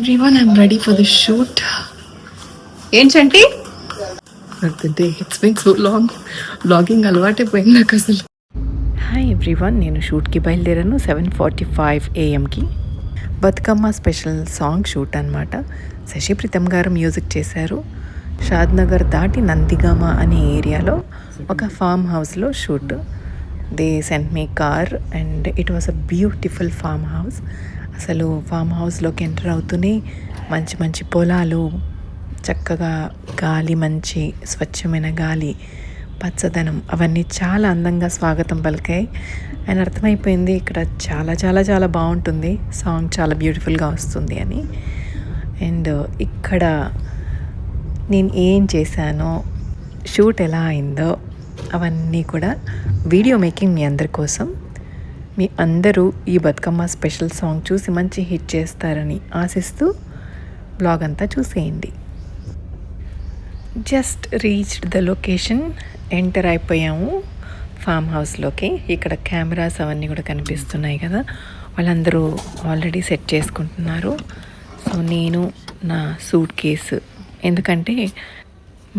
everyone, I'm ready for the shoot. ఏంటంటే it's been so long blogging అలవాటైపోయింది నాకు అసలు. హాయ్ ఎవ్రీవన్, నేను షూట్కి బయలుదేరాను 7:45 AM Bathukamma special song shoot అనమాట. శశి ప్రీతం గారు మ్యూజిక్ చేశారు. షాద్నగర్ దాటి నందిగామ అనే ఏరియాలో ఒక ఫామ్ హౌస్లో shoot. They sent me car and it was a beautiful farm house. అసలు ఫామ్ హౌస్లోకి ఎంటర్ అవుతూనే మంచి మంచి పొలాలు, చక్కగా గాలి, మంచి స్వచ్ఛమైన గాలి, పచ్చదనం, అవన్నీ చాలా అందంగా స్వాగతం పలికాయి. అండ్ అర్థమైపోయింది ఇక్కడ చాలా చాలా చాలా బాగుంటుంది, సాంగ్ చాలా బ్యూటిఫుల్గా వస్తుంది అని. అండ్ ఇక్కడ నేను ఏం చేశానో, షూట్ ఎలా అయిందో అవన్నీ కూడా వీడియో మేకింగ్ మీ అందరి కోసం. మీ అందరూ ఈ బతుకమ్మ స్పెషల్ సాంగ్ చూసి మంచి హిట్ చేస్తారని ఆశిస్తూ బ్లాగ్ అంతా చూసేయండి. Just reached the location, enter అయిపోయాము ఫామ్ హౌస్లోకి. ఇక్కడ కెమెరాస్ అవన్నీ కూడా కనిపిస్తున్నాయి కదా, వాళ్ళందరూ ఆల్రెడీ సెట్ చేసుకుంటున్నారు. సో నేను నా సూట్ కేసు, ఎందుకంటే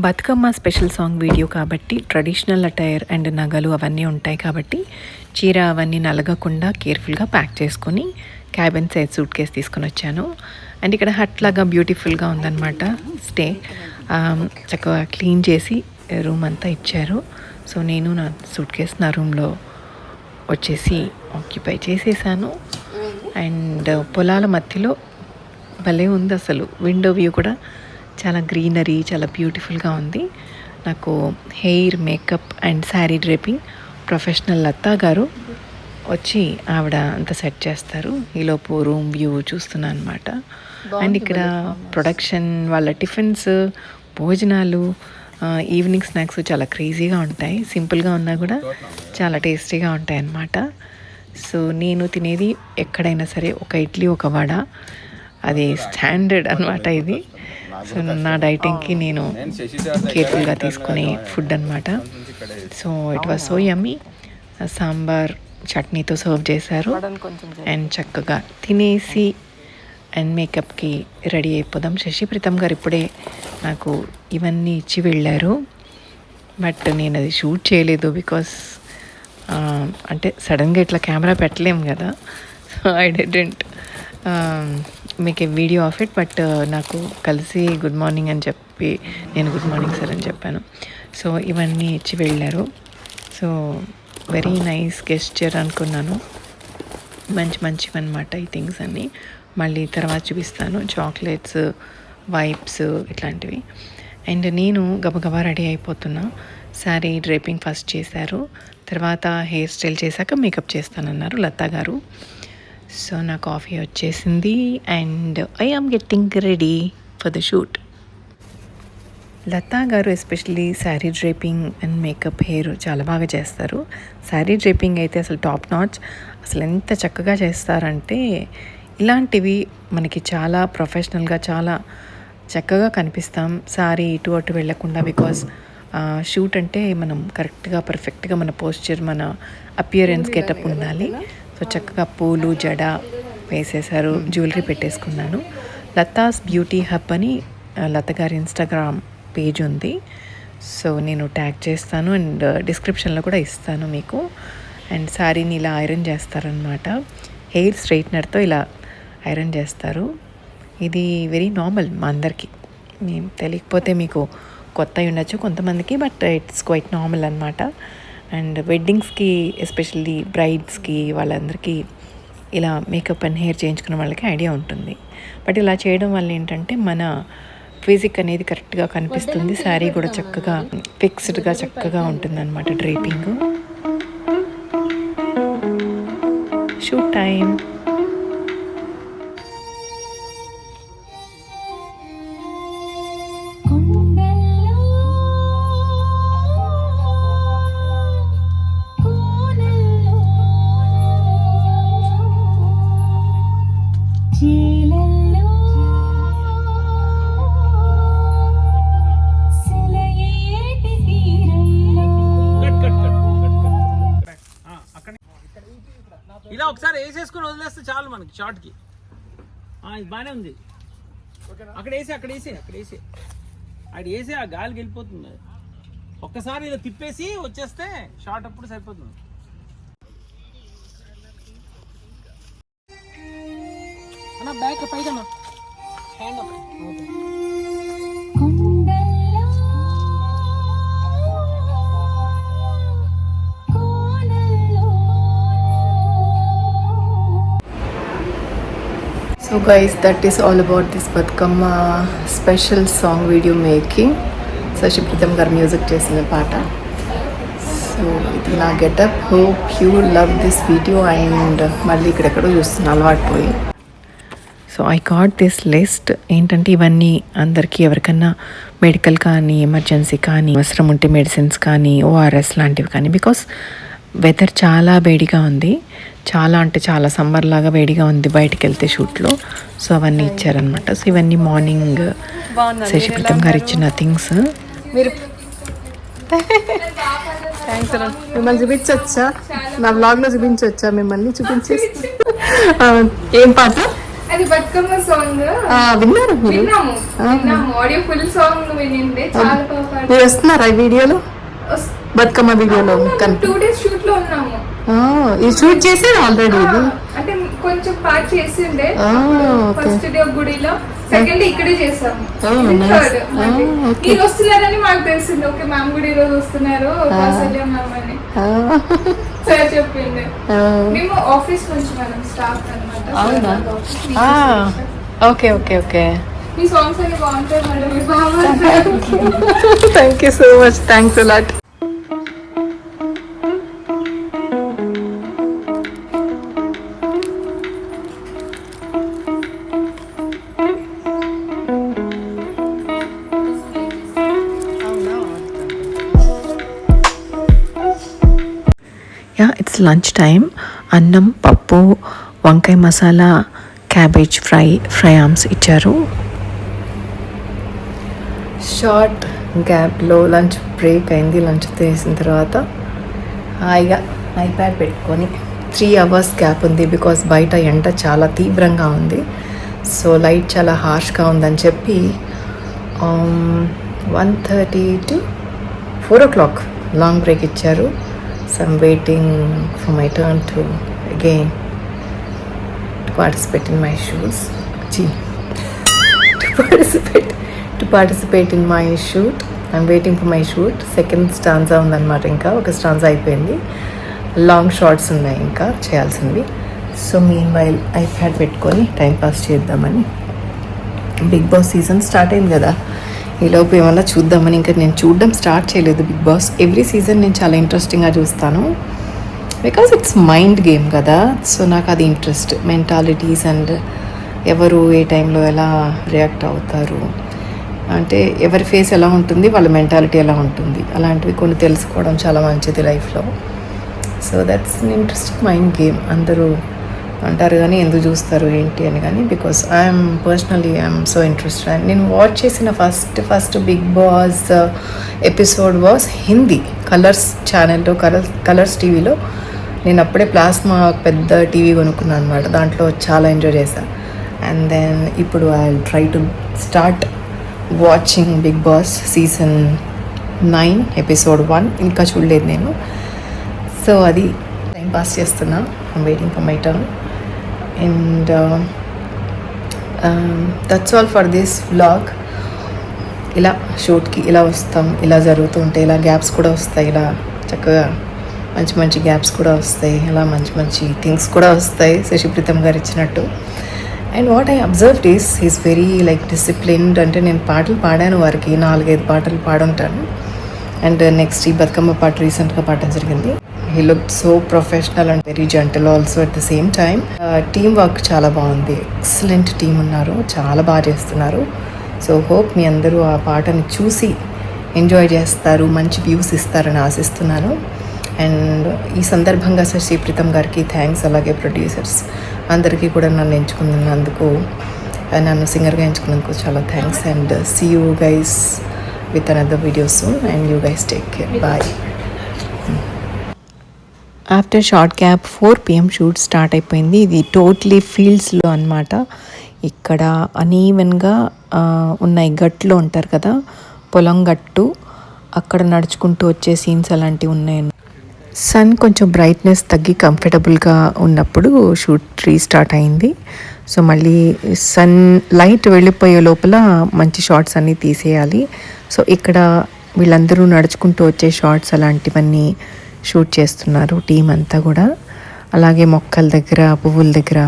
బతుకమ్మ స్పెషల్ సాంగ్ వీడియో కాబట్టి ట్రెడిషనల్ అటైర్ అండ్ నగలు అవన్నీ ఉంటాయి కాబట్టి చీర అవన్నీ నలగకుండా కేర్ఫుల్గా ప్యాక్ చేసుకొని క్యాబిన్ సైజ్ సూట్ కేసు తీసుకొని వచ్చాను. అండ్ ఇక్కడ హట్ లాగా బ్యూటిఫుల్గా ఉందన్నమాట స్టే. చక్కగా క్లీన్ చేసి రూమ్ అంతా ఇచ్చారు. సో నేను నా సూట్ కేసు నా రూమ్లో వచ్చేసి ఆక్యుపై చేసేసాను. అండ్ పొలాల మధ్యలో భలే ఉంది అసలు. విండో వ్యూ కూడా చాలా గ్రీనరీ, చాలా బ్యూటిఫుల్గా ఉంది. నాకు hair, makeup and sari draping professional Latha గారు వచ్చి ఆవిడ అంతా సెట్ చేస్తారు. ఈలోపు రూమ్ వ్యూ చూస్తున్నాను అనమాట. అండ్ ఇక్కడ ప్రొడక్షన్, వాళ్ళ టిఫిన్స్, భోజనాలు, ఈవినింగ్ స్నాక్స్ చాలా క్రేజీగా ఉంటాయి. సింపుల్గా ఉన్నా కూడా చాలా టేస్టీగా ఉంటాయి అన్నమాట. సో నేను తినేది ఎక్కడైనా సరే ఒక ఇడ్లీ, ఒక వడ, అది స్టాండర్డ్ అనమాట ఇది. సో నా డైటింగ్కి నేను కేర్ఫుల్గా తీసుకునే ఫుడ్ అనమాట. So it was so yummy. Sambar చట్నీతో సర్వ్ చేశారు. అండ్ చక్కగా తినేసి అండ్ మేకప్కి రెడీ అయిపోదాం. శశి ప్రీతం గారు ఇప్పుడే నాకు ఇవన్నీ ఇచ్చి వెళ్ళారు. బట్ నేను అది షూట్ చేయలేదు బికాస్ అంటే సడన్గా ఇట్లా కెమెరా పెట్టలేము కదా. So I didn't make a video of it. But నాకు కలిసి గుడ్ మార్నింగ్ అని చెప్పి నేను గుడ్ మార్నింగ్ సార్ అని చెప్పాను. సో ఇవన్నీ ఇచ్చి వెళ్ళారు. సో వెరీ నైస్ గెస్చర్ అనుకున్నాను. మంచి మంచివి అనమాట ఈ థింగ్స్ అన్నీ. మళ్ళీ తర్వాత చూపిస్తాను. చాక్లెట్స్, వైప్స్ ఇట్లాంటివి. అండ్ నేను గబగబా రెడీ అయిపోతున్నా. శారీ డ్రేపింగ్ ఫస్ట్ చేశారు, తర్వాత హెయిర్ స్టైల్ చేశాక మేకప్ చేస్తానన్నారు లతా గారు. సో నా కాఫీ వచ్చేసింది and I am getting ready for the shoot. Latha గారు especially sari draping and makeup, hair చాలా బాగా చేస్తారు. శారీ డ్రేపింగ్ అయితే అసలు టాప్ నాచ్. అసలు ఎంత చక్కగా చేస్తారంటే ఇలాంటివి మనకి చాలా ప్రొఫెషనల్గా, చాలా చక్కగా కనిపిస్తాం శారీ ఇటు అటు వెళ్ళకుండా. బికాజ్ షూట్ అంటే మనం కరెక్ట్గా, పర్ఫెక్ట్గా మన పోస్చర్, మన అపియరెన్స్, గెటప్ ఉండాలి. సో చక్కగా పూలు, జడ వేసేసారు, జ్యువెలరీ పెట్టేసుకున్నాను. లతాస్ బ్యూటీ హబ్ అని లత గారి ఇన్స్టాగ్రామ్ పేజ్ ఉంది. సో నేను ట్యాగ్ చేస్తాను అండ్ డిస్క్రిప్షన్లో కూడా ఇస్తాను మీకు. అండ్ శారీని ఇలా ఐరన్ చేస్తారనమాట. హెయిర్ స్ట్రైట్నర్తో ఇలా ఐరన్ చేస్తారు. ఇది వెరీ నార్మల్ మా అందరికీ. మేము తెలియకపోతే మీకు కొత్త ఉండొచ్చు కొంతమందికి, బట్ ఇట్స్ క్వైట్ నార్మల్ అనమాట. అండ్ వెడ్డింగ్స్కి, ఎస్పెషల్లీ బ్రైడ్స్కి, వాళ్ళందరికీ ఇలా మేకప్ అండ్ హెయిర్ చేయించుకున్న వాళ్ళకి ఐడియా ఉంటుంది. బట్ ఇలా చేయడం వల్ల ఏంటంటే మన ఫిజిక్ అనేది కరెక్ట్గా కనిపిస్తుంది. శారీ కూడా చక్కగా ఫిక్స్డ్గా చక్కగా ఉంటుంది అనమాట డ్రేపింగ్. Shoot time. ఇలా ఒకసారి వేసేసుకుని వదిలేస్తే చాలు మనకి షార్ట్కి. ఇది బాగానే ఉంది. అక్కడ వేసి అది వేసి ఆ గాలికి వెళ్ళిపోతుంది. ఒక్కసారి ఇలా తిప్పేసి వచ్చేస్తే షార్ట్ అప్పుడు సరిపోతుంది. అన్న బ్యాక్ పైకన్నా hand up. Okay. So guys, that is all about this Batkama special song video making. Sashi Pritam garu music chesina paata. So ఇది నా getup. Hope you love this video and మళ్ళీ ఇక్కడెక్కడో చూస్తున్నా అలవాటు పోయి. So I got this list. ఏంటంటే ఇవన్నీ అందరికీ ఎవరికన్నా మెడికల్ కానీ ఎమర్జెన్సీ కానీ అవసరం ఉంటే మెడిసిన్స్ కానీ ఓఆర్ఎస్ లాంటివి కానీ, బికాస్ వెదర్ చాలా వేడిగా ఉంది, చాలా అంటే చాలా సమ్మర్ లాగా వేడిగా ఉంది బయటికి వెళ్తే షూట్లో. సో అవన్నీ ఇచ్చారనమాట. సో ఇవన్నీ మార్నింగ్ శశిప్రీతం గారు ఇచ్చిన థింగ్స్. మీరు థ్యాంక్స్ అలా. మిమ్మల్ని చూపించవచ్చా? నా బ్లాగ్లో చూపించవచ్చా? మిమ్మల్ని చూపించేసి ఏం పాట? అది బతుకమ్మ సాంగ్ విన్నారు మీరు? విన్నాము. ఆడియో ఫుల్ సాంగ్ వినిండే. చాలా బాగా. మీరు వస్తున్నారా ఈ వీడియోలో? బతుకమ్మ వీడియోలో 2 days షూట్ లో ఉన్నాము. ఇది షూట్ చేసారు ఆల్రెడీ. ఇది అంటే కొంచెం పార్ట్ చేసిండే. ఫస్ట్ డే గుడిలో, సెకండ్ డే ఇక్కడే చేసాము. మీరు వస్తున్నారని మాకు తెలిసింది. ఓకే మ్యామ్ కూడా ఈరోజు వస్తున్నారు మ్యామ్ అని సార్ చెప్పింది. మేము ఆఫీస్ నుంచి మేడం స్టాఫ్ అనమాట. Okay okay okay. మీ సాంగ్స్ అన్ని బాగుంటాయి మేడం. మీ బాగా thank you so much. Thanks a lot. It's lunch time. అన్నం, పప్పు, వంకాయ మసాలా, క్యాబేజ్ ఫ్రై ఆమ్స్ ఇచ్చారు. షార్ట్ గ్యాప్లో లంచ్ బ్రేక్ అయింది. లంచ్ చేసిన తర్వాత హాయిగా ఐప్యాడ్ పెట్టుకొని 3 hours గ్యాప్ ఉంది. బికాస్ బయట ఎండ చాలా తీవ్రంగా ఉంది. సో లైట్ చాలా హార్ష్గా ఉందని చెప్పి 1:30 to 4 o'clock లాంగ్ బ్రేక్ ఇచ్చారు. So I'm waiting for my turn to again to participate in my shoes. To participate in my shoot. I'm waiting for my shoot. Second stanza ఉందన్నమాట. ఇంకా ఒక stanza అయిపోయింది. Long shorts ఉన్నాయి ఇంకా చేయాల్సింది. So mean while iPad పెట్టుకొని time pass చేద్దామని. Big Boss season start అయింది కదా, ఈలోపు ఏమన్నా చూద్దామని. ఇంకా నేను చూడడం స్టార్ట్ చేయలేదు బిగ్ బాస్. ఎవ్రీ సీజన్ నేను చాలా ఇంట్రెస్టింగ్గా చూస్తాను, బికాజ్ ఇట్స్ మైండ్ గేమ్ కదా. సో నాకు అది ఇంట్రెస్ట్, మెంటాలిటీస్ అండ్ ఎవరు ఏ టైంలో ఎలా రియాక్ట్ అవుతారు, అంటే ఎవరి ఫేస్ ఎలా ఉంటుంది, వాళ్ళ మెంటాలిటీ ఎలా ఉంటుంది, అలాంటివి కొన్ని తెలుసుకోవడం చాలా మంచిది లైఫ్లో. So that's an interesting mind game. అందరూ అంటారు కానీ ఎందుకు చూస్తారు ఏంటి అని, కానీ because I'm so interested. And నేను వాచ్ చేసిన first Bigg Boss episode was Hindi Colors ఛానల్లో, కలర్స్ టీవీలో. నేను అప్పుడే ప్లాస్మా పెద్ద టీవీ కొనుక్కున్నాను అనమాట. దాంట్లో చాలా ఎంజాయ్ చేశాను. అండ్ దెన్ ఇప్పుడు I will try to start watching Bigg Boss season 9 episode 1. ఇంకా చూడలేదు నేను. సో అది టైం పాస్ చేస్తున్నా. I'm waiting for my turn. And that's all for this vlog. ఇలా షూట్కి ఇలా వస్తాం, ఇలా జరుగుతూ ఉంటాయి, ఇలా గ్యాప్స్ కూడా వస్తాయి, ఇలా చక్కగా మంచి గ్యాప్స్ కూడా వస్తాయి, ఇలా మంచి థింగ్స్ కూడా వస్తాయి శశిప్రీతం గారు ఇచ్చినట్టు. And what I observed is very like disciplined. అంటే నేను పాటలు పాడాను వారికి, 4-5 పాటలు పాడుంటాను. అండ్ నెక్స్ట్ ఈ బతుకమ్మ పాట రీసెంట్గా పాడడం జరిగింది. He look so professional and very gentle also at the same time. Team work చాలా బాగుంది. ఎక్సలెంట్ టీమ్ ఉన్నారు, చాలా బాగా చేస్తున్నారు. సో హోప్ మీ అందరూ ఆ పాటని చూసి ఎంజాయ్ చేస్తారు, మంచి వ్యూస్ ఇస్తారని ఆశిస్తున్నాను. అండ్ ఈ సందర్భంగా శశిప్రీతం గారికి థ్యాంక్స్. అలాగే ప్రొడ్యూసర్స్ అందరికీ కూడా నన్ను ఎంచుకున్నందుకు, నన్ను సింగర్గా ఎంచుకున్నందుకు చాలా thanks. And see you guys with another video soon. And you guys take care. Bye. After short gap 4 PM shoot start అయిపోయింది. ఇది టోటలీ ఫీల్డ్స్లో అనమాట. ఇక్కడ అనీవెన్గా ఉన్నాయి, గట్లు ఉంటారు కదా, పొలం గట్టు, అక్కడ నడుచుకుంటూ వచ్చే సీన్స్ అలాంటివి ఉన్నాయి. సన్ కొంచెం బ్రైట్నెస్ తగ్గి కంఫర్టబుల్గా ఉన్నప్పుడు షూట్ రీస్టార్ట్ అయింది. సో మళ్ళీ సన్ లైట్ వెళ్ళిపోయే లోపల మంచి షార్ట్స్ అన్నీ తీసేయాలి. సో ఇక్కడ వీళ్ళందరూ నడుచుకుంటూ వచ్చే షార్ట్స్ అలాంటివన్నీ షూట్ చేస్తున్నారు టీం అంతా కూడా. అలాగే మొక్కల దగ్గర, పువ్వుల దగ్గర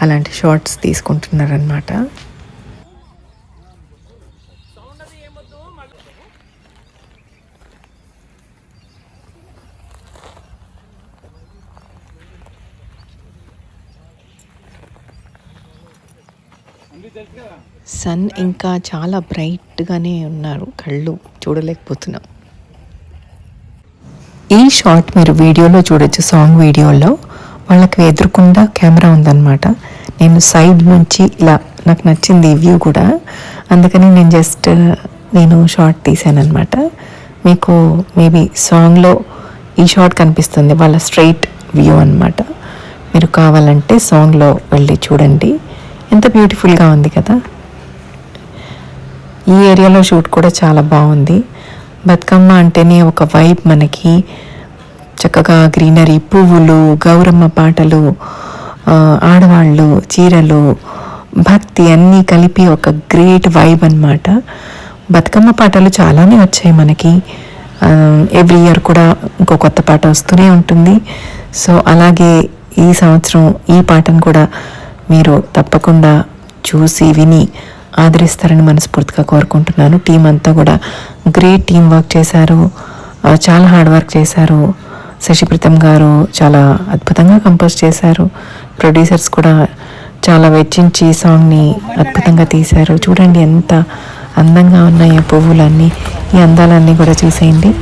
అలాంటి షార్ట్స్ తీసుకుంటున్నారు అన్నమాట. సన్ ఇంకా చాలా బ్రైట్గానే ఉన్నారు, కళ్ళు చూడలేకపోతున్నాం. ఈ షాట్ మీరు వీడియోలో చూడొచ్చు, సాంగ్ వీడియోలో వాళ్ళకి ఎదురుకుండా కెమెరా ఉందన్నమాట. నేను సైడ్ నుంచి ఇలా నాకు నచ్చింది ఈ వ్యూ కూడా, అందుకని నేను షాట్ తీసాను అనమాట. మీకు మేబీ సాంగ్లో ఈ షాట్ కనిపిస్తుంది, వాళ్ళ స్ట్రైట్ వ్యూ అన్నమాట. మీరు కావాలంటే సాంగ్లో వెళ్ళి చూడండి, ఎంత బ్యూటిఫుల్గా ఉంది కదా. ఈ ఏరియాలో షూట్ కూడా చాలా బాగుంది. బతుకమ్మ అంటేనే ఒక వైబ్ మనకి, చక్కగా గ్రీనరీ, పువ్వులు, గౌరమ్మ పాటలు, ఆడవాళ్ళు, చీరలు, భక్తి అన్నీ కలిపి ఒక గ్రేట్ వైబ్ అన్నమాట. బతుకమ్మ పాటలు చాలానే వచ్చాయి మనకి, ఎవ్రీ ఇయర్ కూడా ఇంకో కొత్త పాట వస్తూనే ఉంటుంది. సో అలాగే ఈ సంవత్సరం ఈ పాటను కూడా మీరు తప్పకుండా చూసి విని ఆదరిస్తారని మనస్ఫూర్తిగా కోరుకుంటున్నాను. టీం అంతా కూడా గ్రేట్ టీం వర్క్ చేశారు, చాలా హార్డ్ వర్క్ చేశారు. శశిప్రీతం గారు చాలా అద్భుతంగా కంపోజ్ చేశారు. ప్రొడ్యూసర్స్ కూడా చాలా వెచ్చించి సాంగ్ని అద్భుతంగా తీశారు. చూడండి ఎంత అందంగా ఉన్నాయి పువ్వులన్నీ, ఈ అందాలన్నీ కూడా చూసేయండి.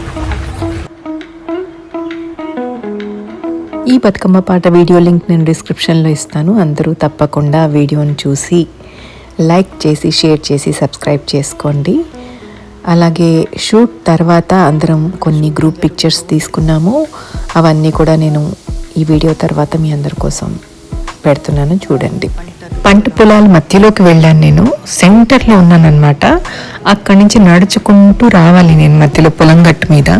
ఈ బతుకమ్మ పాట వీడియో లింక్ నేను డిస్క్రిప్షన్లో ఇస్తాను. అందరూ తప్పకుండా వీడియోని చూసి లైక్ చేసి, షేర్ చేసి, సబ్స్క్రైబ్ చేసుకోండి. అలాగే షూట్ తర్వాత అందరం కొన్ని గ్రూప్ పిక్చర్స్ తీసుకున్నాము, అవన్నీ కూడా నేను ఈ వీడియో తర్వాత మీ అందరి కోసం పెడుతున్నాను, చూడండి. పంట పొలాల మధ్యలోకి వెళ్ళాను, నేను సెంటర్లో ఉన్నాను అనమాట. అక్కడి నుంచి నడుచుకుంటూ రావాలి నేను మధ్యలో పొలం గట్టు మీద.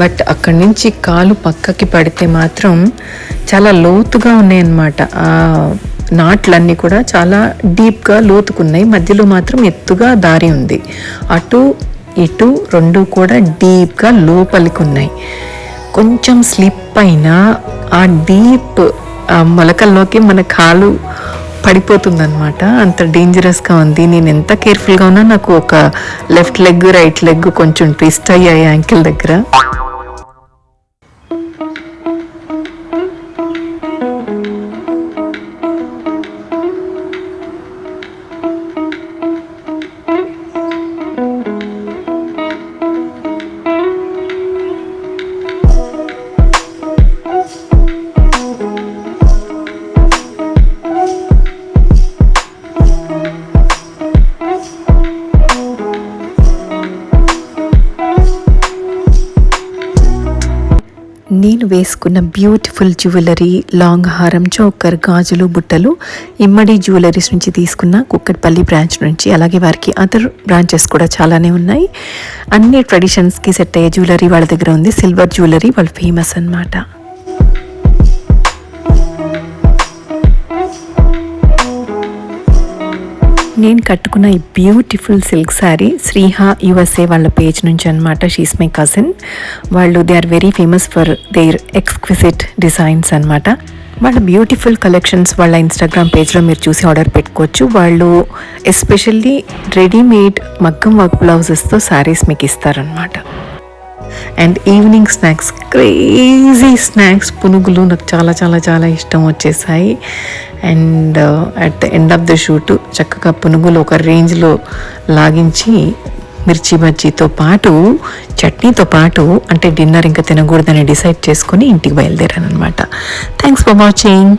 బట్ అక్కడి నుంచి కాలు పక్కకి పడితే మాత్రం చాలా లోతుగా ఉన్నాయన్నమాట. నాట్లన్నీ కూడా చాలా డీప్గా లోతుకున్నాయి, మధ్యలో మాత్రం ఎత్తుగా దారి ఉంది. అటు ఇటు రెండు కూడా డీప్గా లోపలికి ఉన్నాయి. కొంచెం స్లిప్ అయినా ఆ డీప్ మొలకల్లోకి మన కాలు పడిపోతుందన్నమాట, అంత డేంజరస్గా ఉంది. నేను ఎంత కేర్ఫుల్గా ఉన్నా నాకు ఒక లెఫ్ట్ లెగ్, రైట్ లెగ్ కొంచెం ట్విస్ట్ అయ్యాయి యాంకిల్ దగ్గర. నేను వేసుకున్న బ్యూటిఫుల్ జ్యువెలరీ, లాంగ్ హారం, చోకర్, గాజులు, బుట్టలు ఇమ్మడి జ్యువెలరీస్ నుంచి తీసుకున్న, కుక్కట్పల్లి బ్రాంచ్ నుంచి. అలాగే వారికి అదర్ బ్రాంచెస్ కూడా చాలానే ఉన్నాయి. అన్ని ట్రెడిషన్స్కి సెట్ అయ్యే జ్యువెలరీ వాళ్ళ దగ్గర ఉంది. సిల్వర్ జ్యువెలరీ వాళ్ళు ఫేమస్ అన్నమాట. నేను కట్టుకున్న ఈ beautiful silk sari Sriha USA వాళ్ళ పేజ్ నుంచి అనమాట. She's my cousin. వాళ్ళు they are very famous for their exquisite designs అనమాట. వాళ్ళ బ్యూటిఫుల్ కలెక్షన్స్ వాళ్ళ ఇన్స్టాగ్రామ్ పేజ్లో మీరు చూసి ఆర్డర్ పెట్టుకోవచ్చు. వాళ్ళు ఎస్పెషల్లీ రెడీమేడ్ మగ్గం వర్క్ బ్లౌజెస్తో శారీస్ మీకు ఇస్తారనమాట. And evening snacks, crazy snacks, పునుగులు నాకు చాలా చాలా చాలా ఇష్టం వచ్చేసాయి. And at the end of the shoot చక్కగా పునుగులు ఒక రేంజ్లో లాగించి మిర్చి బజ్జీతో పాటు చట్నీతో పాటు, అంటే డిన్నర్ ఇంకా తినకూడదని డిసైడ్ చేసుకొని ఇంటికి బయలుదేరాను అనమాట. Thanks for watching.